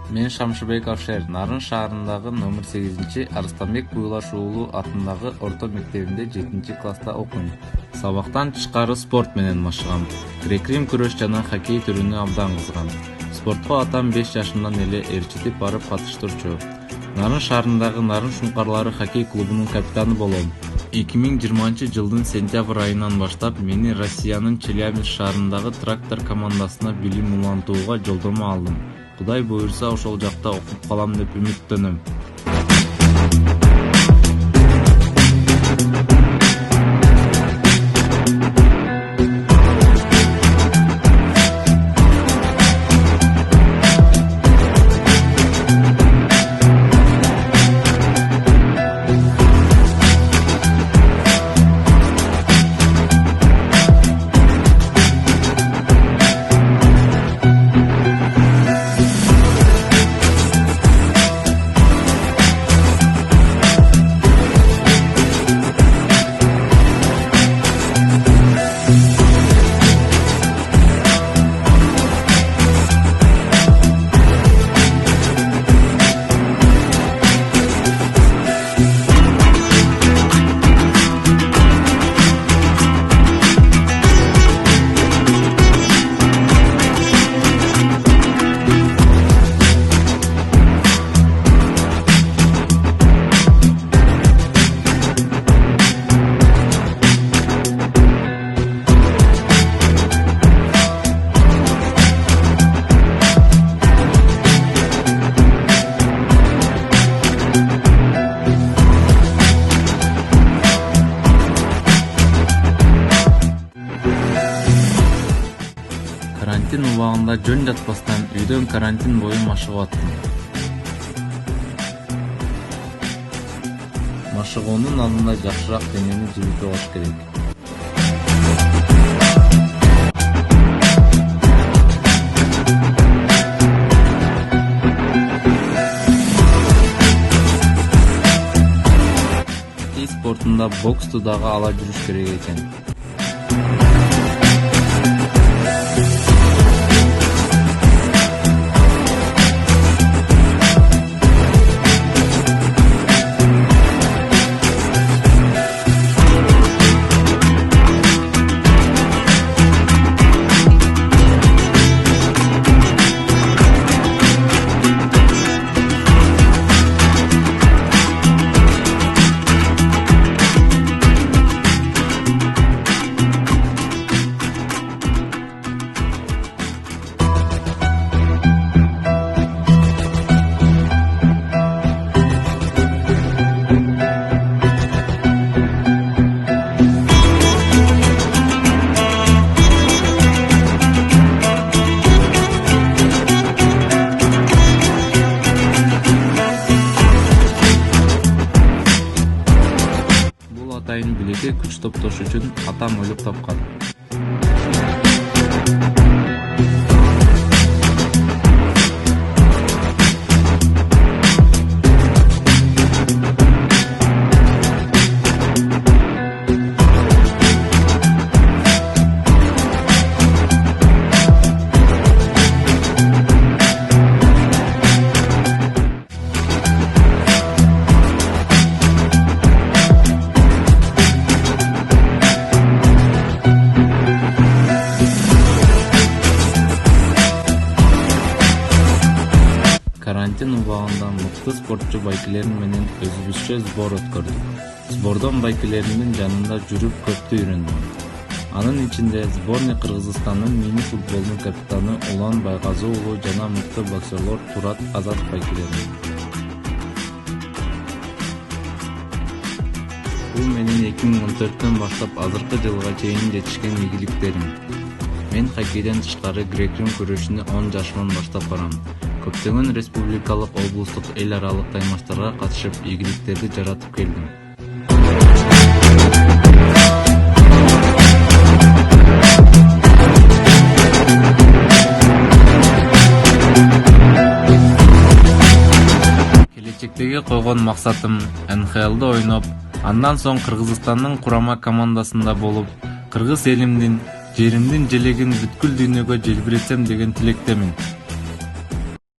Мен Шамшыбек Авшер, Нарын шаарындагы номер 8 Арыстанбек Буйлаш уулу атындагы орто мектебинде 7-класста окуйм. Сабактан тышкары спорт менен машыгам. Грек-рим күрөш жана хоккей түрүнө абдан кызыгам. Спортко атам 5 жашымдан эле ээрчитип барып катыштырчу. Нарын шаарындагы Нарын Шуңкарлары хоккей клубунун капитаны болом. 2020 жылдын сентябрь айынан баштап мени Россиянын Челябинск шаарындагы трактор командасына билим улантууга жолдомо алдым. Кудай буйрса ошол жакта окуп калам деп үмүттөнөм. Карантин убагында жөн жатпастан үйдөн карантин бою машыгып аттым. Машыгуунун алдында жакшыраак денени жибитип алыш керек. Хоккей спортунда боксту дагы ала жүрүш керек экен. Атайын билекке күч топтош үчүн атам ойлоп тапкан. Карантин убагында мыкты спортчу байкелерим менен өзүбүзчө сбор өткөрдүк. Сбордон байкелеримдин жанында жүрүп көптү үйрөндүм. Анын ичинде сборный Кыргызстандын мини футболдун капитаны Улан Байгазы уулу жана мыкты боксерлор Турат Азат байкелерим. Бул менин 2014-төн баштап азыркы жылга чейин жетишкен ийгиликтерим. Мен хоккейден тышкары грек-рим күрөшүнө 10 жашымдан баштап барам. Көптөгөн республикалык, облустук, эл аралык таймаштарга катышып, ийгиликтерди жаратып келдим. Келечектеги койгон максатым НХЛда ойноп, андан соң Кыргызстандын курама командасында болуп, кыргыз элимдин, жеримдин желегин бүткүл дүйнөгө желбиретсем деген тилектемин.